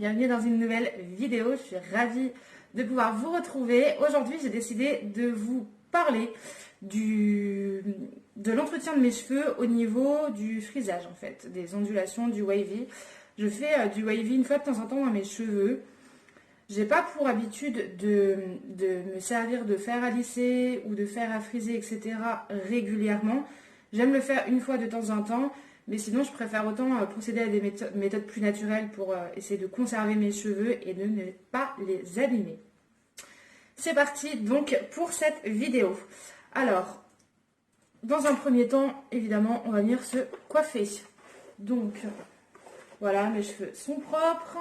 bienvenue dans une nouvelle vidéo. Je suis ravie de pouvoir vous retrouver. Aujourd'hui, j'ai décidé de vous parler de l'entretien de mes cheveux au niveau du frisage en fait, des ondulations, du wavy. Je fais du wavy une fois de temps en temps dans mes cheveux. J'ai pas pour habitude de me servir de fer à lisser ou de fer à friser, etc. régulièrement. J'aime le faire une fois de temps en temps, mais sinon je préfère autant procéder à des méthodes plus naturelles pour essayer de conserver mes cheveux et de ne pas les abîmer. C'est parti donc pour cette vidéo. Alors, dans un premier temps, évidemment, on va venir se coiffer. Donc, voilà, mes cheveux sont propres.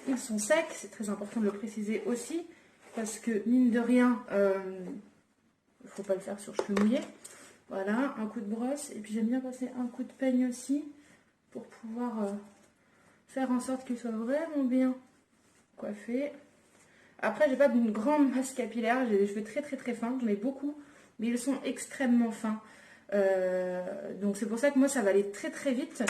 Ils sont secs, c'est très important de le préciser aussi, parce que mine de rien, il ne faut pas le faire sur cheveux mouillés. Voilà, un coup de brosse, et puis j'aime bien passer un coup de peigne aussi, pour pouvoir faire en sorte qu'il soit vraiment bien coiffé. Après, j'ai pas d'une grande masse capillaire, j'ai des cheveux très très très fins, j'en ai beaucoup, mais ils sont extrêmement fins. Donc c'est pour ça que moi ça va aller très très vite.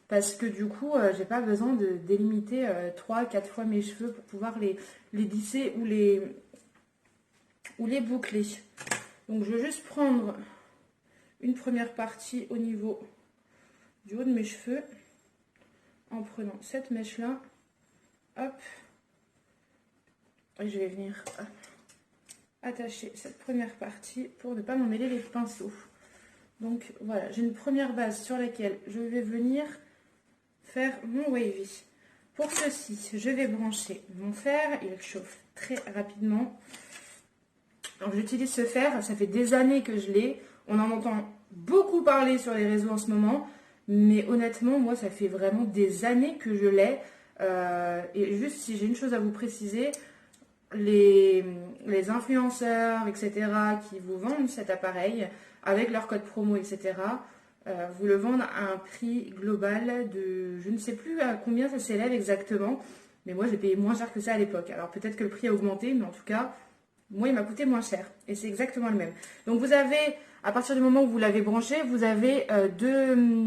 Parce que du coup, j'ai pas besoin de délimiter 3-4 fois mes cheveux pour pouvoir les lisser ou les boucler. Donc je vais juste prendre une première partie au niveau du haut de mes cheveux. En prenant cette mèche-là. Hop. Et je vais venir attacher cette première partie pour ne pas m'emmêler les pinceaux. Donc voilà, j'ai une première base sur laquelle je vais venir faire mon wavy. Pour ceci, je vais brancher mon fer, il chauffe très rapidement. Alors j'utilise ce fer, ça fait des années que je l'ai. On en entend beaucoup parler sur les réseaux en ce moment, mais honnêtement, moi, ça fait vraiment des années que je l'ai. Et juste, si j'ai une chose à vous préciser, les influenceurs, etc., qui vous vendent cet appareil avec leur code promo, etc., vous le vendent à un prix global de, je ne sais plus à combien ça s'élève exactement, mais moi j'ai payé moins cher que ça à l'époque. Alors peut-être que le prix a augmenté, mais en tout cas, moi il m'a coûté moins cher, et c'est exactement le même. Donc vous avez, à partir du moment où vous l'avez branché, vous avez deux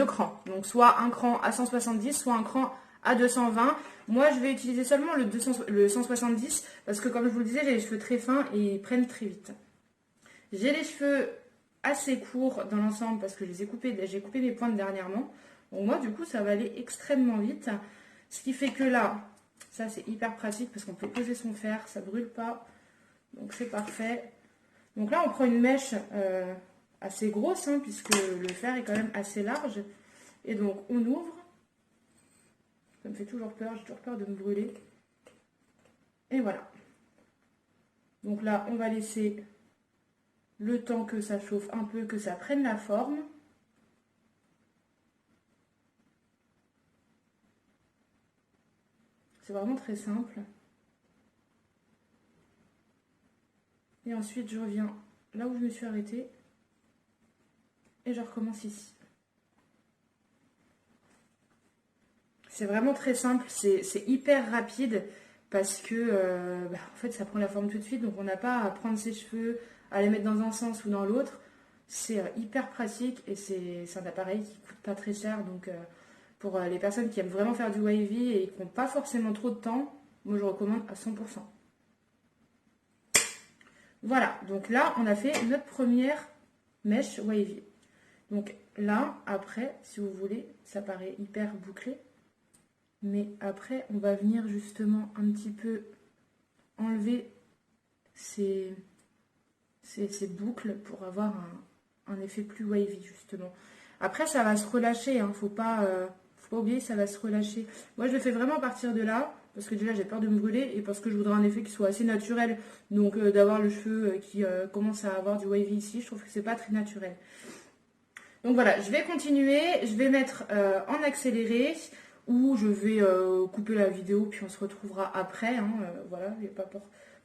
crans. Donc soit un cran à 170, soit un cran à 220. Moi je vais utiliser seulement le 170, parce que comme je vous le disais, j'ai les cheveux très fins et ils prennent très vite. J'ai les cheveux assez courts dans l'ensemble parce que j'ai coupé mes pointes dernièrement. Donc moi du coup ça va aller extrêmement vite. Ce qui fait que là, ça c'est hyper pratique parce qu'on peut poser son fer, ça brûle pas. Donc c'est parfait. Donc là on prend une mèche assez grosse hein, puisque le fer est quand même assez large. Et donc on ouvre. Ça me fait toujours peur, j'ai toujours peur de me brûler. Et voilà. Donc là on va laisser le temps que ça chauffe un peu, que ça prenne la forme. C'est vraiment très simple. Et ensuite, je reviens là où je me suis arrêtée. Et je recommence ici. C'est vraiment très simple, c'est hyper rapide parce que en fait, ça prend la forme tout de suite. Donc, on n'a pas à prendre ses cheveux, à les mettre dans un sens ou dans l'autre. C'est hyper pratique et c'est un appareil qui coûte pas très cher. Donc pour les personnes qui aiment vraiment faire du wavy et qui n'ont pas forcément trop de temps, moi je recommande à 100%. Voilà, donc là on a fait notre première mèche wavy. Donc là, après, si vous voulez, ça paraît hyper bouclé. Mais après, on va venir justement un petit peu enlever ces boucles pour avoir un effet plus wavy justement. Après ça va se relâcher, hein, faut pas oublier, ça va se relâcher. Moi je le fais vraiment à partir de là, parce que déjà j'ai peur de me brûler et parce que je voudrais un effet qui soit assez naturel. Donc d'avoir le cheveu qui commence à avoir du wavy ici, je trouve que c'est pas très naturel. Donc voilà, je vais continuer, je vais mettre en accéléré ou je vais couper la vidéo puis on se retrouvera après. Hein, voilà, il n'y a pas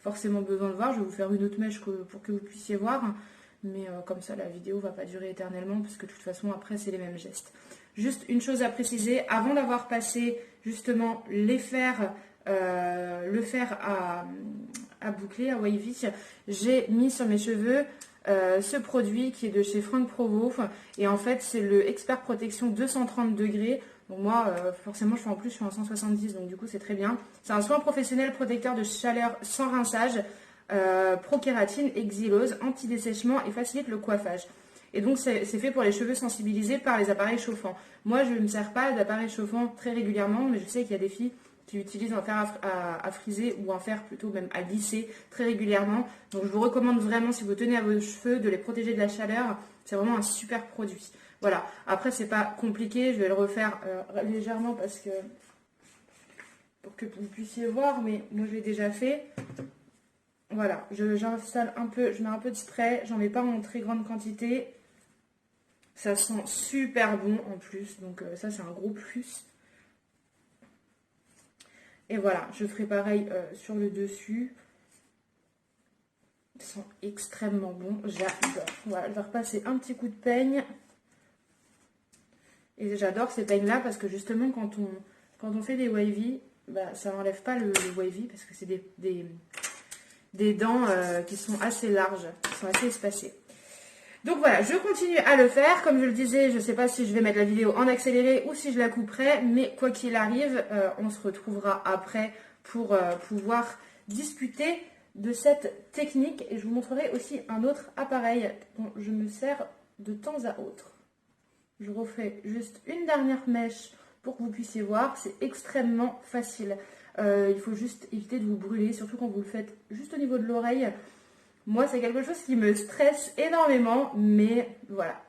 forcément besoin de voir, je vais vous faire une autre mèche pour que vous puissiez voir, mais comme ça la vidéo va pas durer éternellement parce que de toute façon après c'est les mêmes gestes. Juste une chose à préciser, avant d'avoir passé justement le fer à boucler, à wavy, j'ai mis sur mes cheveux ce produit qui est de chez Franck Provo et en fait c'est le Expert Protection 230 degrés. Donc moi, forcément, je suis en 170, donc du coup, c'est très bien. C'est un soin professionnel protecteur de chaleur sans rinçage, pro-kératine, exilose, anti-dessèchement et facilite le coiffage. Et donc, c'est fait pour les cheveux sensibilisés par les appareils chauffants. Moi, je ne me sers pas d'appareil chauffant très régulièrement, mais je sais qu'il y a des filles qui utilisent un fer à friser ou un fer plutôt même à lisser très régulièrement. Donc, je vous recommande vraiment, si vous tenez à vos cheveux, de les protéger de la chaleur. C'est vraiment un super produit. Voilà. Après, c'est pas compliqué. Je vais le refaire légèrement parce que pour que vous puissiez voir, mais moi, je l'ai déjà fait. Voilà, j'installe un peu, je mets un peu de spray, j'en mets pas en très grande quantité. Ça sent super bon en plus, donc ça c'est un gros plus. Et voilà, je ferai pareil sur le dessus. Ils sont extrêmement bons, j'adore. Voilà, je vais repasser un petit coup de peigne. Et j'adore ces peignes-là parce que justement quand on fait des wavy, bah, ça n'enlève pas le wavy parce que c'est des dents qui sont assez larges, qui sont assez espacées. Donc voilà, je continue à le faire. Comme je le disais, je ne sais pas si je vais mettre la vidéo en accéléré ou si je la couperai, mais quoi qu'il arrive, on se retrouvera après pour pouvoir discuter de cette technique. Et je vous montrerai aussi un autre appareil dont je me sers de temps à autre. Je refais juste une dernière mèche pour que vous puissiez voir. C'est extrêmement facile. Il faut juste éviter de vous brûler, surtout quand vous le faites juste au niveau de l'oreille. Moi, c'est quelque chose qui me stresse énormément, mais voilà.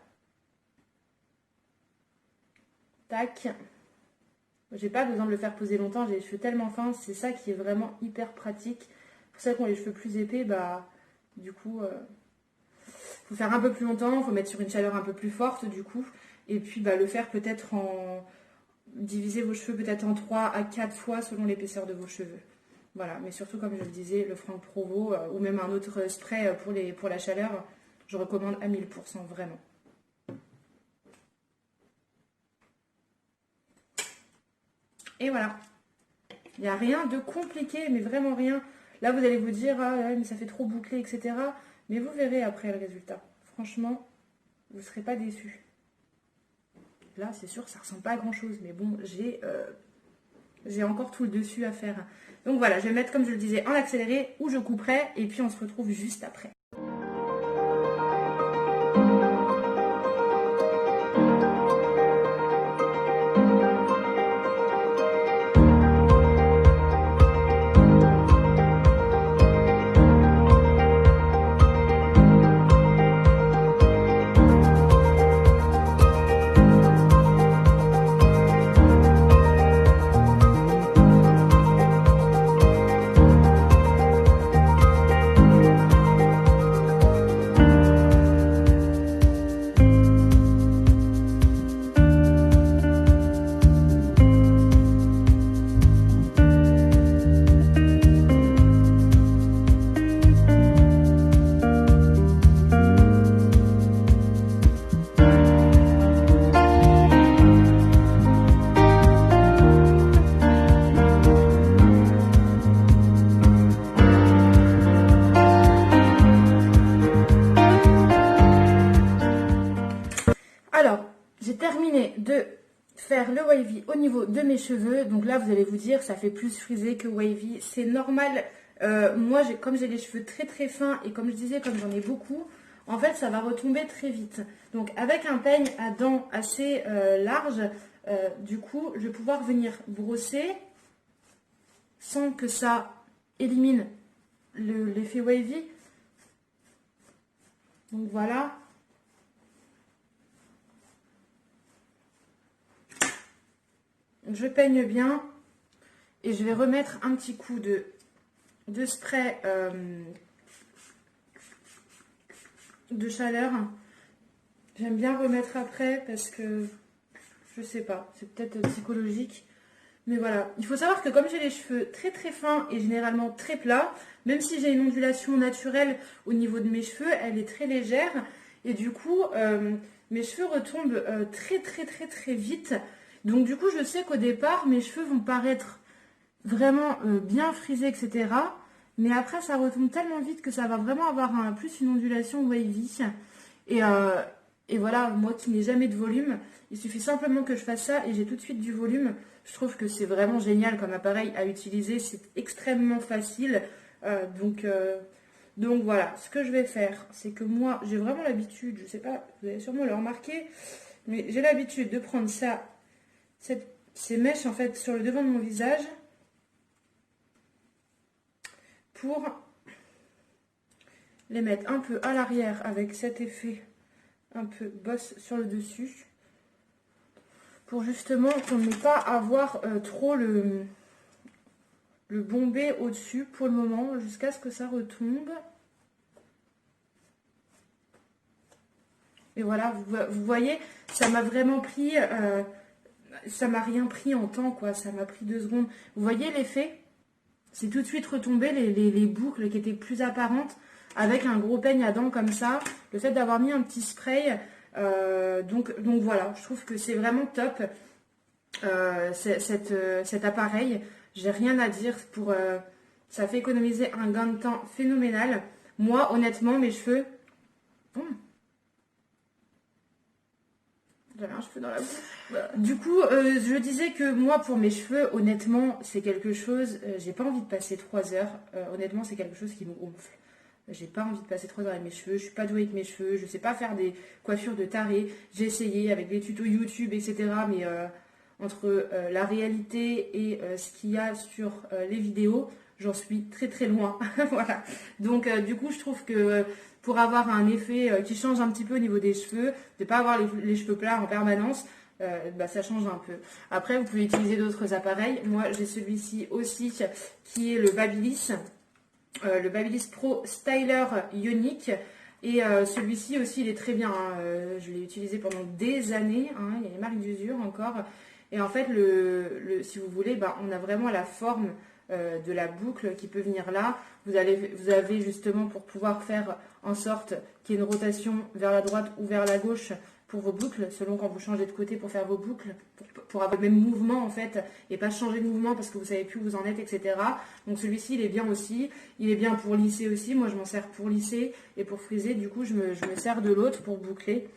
Tac. J'ai pas besoin de le faire poser longtemps, j'ai les cheveux tellement fins, c'est ça qui est vraiment hyper pratique. Pour ça qu'on a les cheveux plus épais, bah du coup, faut faire un peu plus longtemps, faut mettre sur une chaleur un peu plus forte du coup. Et puis bah, le faire peut-être en... diviser vos cheveux peut-être en 3 à 4 fois selon l'épaisseur de vos cheveux. Voilà, mais surtout comme je le disais, le Franck Provo ou même un autre spray pour la chaleur, je recommande à 1000% vraiment. Et voilà, il n'y a rien de compliqué, mais vraiment rien. Là vous allez vous dire, ah mais ça fait trop bouclé, etc. Mais vous verrez après le résultat. Franchement, vous ne serez pas déçus. Là c'est sûr, ça ressemble pas à grand chose, mais bon, j'ai encore tout le dessus à faire. Donc voilà, je vais mettre, comme je le disais, en accéléré ou je couperai et puis on se retrouve juste après. Alors, j'ai terminé de faire le wavy au niveau de mes cheveux. Donc là, vous allez vous dire, ça fait plus frisé que wavy. C'est normal. Moi, comme j'ai les cheveux très très fins et comme je disais, comme j'en ai beaucoup, en fait, ça va retomber très vite. Donc avec un peigne à dents assez large, du coup, je vais pouvoir venir brosser sans que ça élimine l'effet wavy. Donc voilà. Je peigne bien et je vais remettre un petit coup de spray de chaleur. J'aime bien remettre après parce que je sais pas, c'est peut-être psychologique. Mais voilà, il faut savoir que comme j'ai les cheveux très très fins et généralement très plats, même si j'ai une ondulation naturelle au niveau de mes cheveux, elle est très légère. Et du coup, mes cheveux retombent très très très très vite. Donc du coup, je sais qu'au départ, mes cheveux vont paraître vraiment bien frisés, etc. Mais après, ça retombe tellement vite que ça va vraiment avoir plus une ondulation wavy. Et Et voilà, moi qui n'ai jamais de volume, il suffit simplement que je fasse ça et j'ai tout de suite du volume. Je trouve que c'est vraiment génial comme appareil à utiliser, c'est extrêmement facile. Donc voilà, ce que je vais faire, c'est que moi j'ai vraiment l'habitude, je sais pas, vous allez sûrement le remarquer, mais j'ai l'habitude de prendre ça, ces mèches en fait sur le devant de mon visage pour les mettre un peu à l'arrière avec cet effet un peu bosse sur le dessus pour justement qu'on n'ait pas à avoir trop le bombé au-dessus pour le moment jusqu'à ce que ça retombe. Et voilà, vous voyez, ça m'a vraiment pris, ça m'a rien pris en temps quoi, ça m'a pris 2 secondes. Vous voyez l'effet? C'est tout de suite retombé les boucles qui étaient plus apparentes avec un gros peigne à dents comme ça. Le fait d'avoir mis un petit spray, donc voilà, je trouve que c'est vraiment top cet appareil. J'ai rien à dire pour ça fait économiser un gain de temps phénoménal. Moi, honnêtement, mes cheveux, j'avais un cheveu dans la bouche. Du coup, je disais que moi, pour mes cheveux, honnêtement, c'est quelque chose. J'ai pas envie de passer 3 heures. Honnêtement, c'est quelque chose qui me gonfle. J'ai pas envie de passer 3 heures avec mes cheveux. Je suis pas douée avec mes cheveux. Je sais pas faire des coiffures de taré. J'ai essayé avec des tutos YouTube, etc. Mais entre la réalité et ce qu'il y a sur les vidéos, j'en suis très très loin. Voilà. Donc, du coup, je trouve que pour avoir un effet qui change un petit peu au niveau des cheveux, de ne pas avoir les cheveux plats en permanence, ça change un peu. Après, vous pouvez utiliser d'autres appareils. Moi, j'ai celui-ci aussi qui est le Babyliss Pro Styler Ionic. Et celui-ci aussi, il est très bien. Je l'ai utilisé pendant des années. Il y a les marques d'usure encore. Et en fait, si vous voulez, on a vraiment la forme de la boucle qui peut venir là. Vous avez justement pour pouvoir faire en sorte qu'il y ait une rotation vers la droite ou vers la gauche pour vos boucles, selon quand vous changez de côté pour faire vos boucles, pour avoir le même mouvement en fait, et pas changer de mouvement parce que vous savez plus où vous en êtes, etc. Donc celui-ci, il est bien aussi. Il est bien pour lisser aussi. Moi, je m'en sers pour lisser et pour friser. Du coup, je me sers de l'autre pour boucler.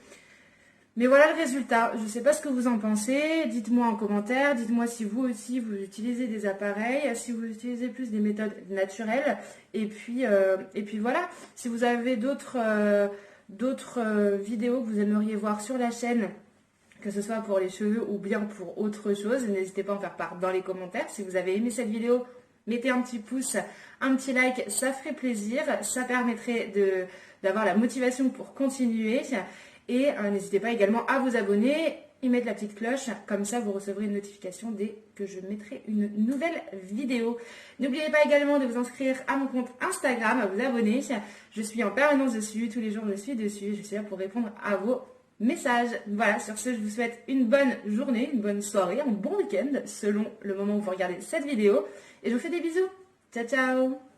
Mais voilà le résultat. Je ne sais pas ce que vous en pensez. Dites-moi en commentaire. Dites-moi si vous aussi vous utilisez des appareils, si vous utilisez plus des méthodes naturelles. Et puis voilà. Si vous avez d'autres vidéos que vous aimeriez voir sur la chaîne, que ce soit pour les cheveux ou bien pour autre chose, n'hésitez pas à en faire part dans les commentaires. Si vous avez aimé cette vidéo, mettez un petit pouce, un petit like, ça ferait plaisir. Ça permettrait d'avoir la motivation pour continuer. Et n'hésitez pas également à vous abonner et mettre la petite cloche, comme ça vous recevrez une notification dès que je mettrai une nouvelle vidéo. N'oubliez pas également de vous inscrire à mon compte Instagram, à vous abonner. Je suis en permanence dessus, tous les jours je suis dessus, je suis là pour répondre à vos messages. Voilà, sur ce, je vous souhaite une bonne journée, une bonne soirée, un bon week-end, selon le moment où vous regardez cette vidéo. Et je vous fais des bisous. Ciao, ciao!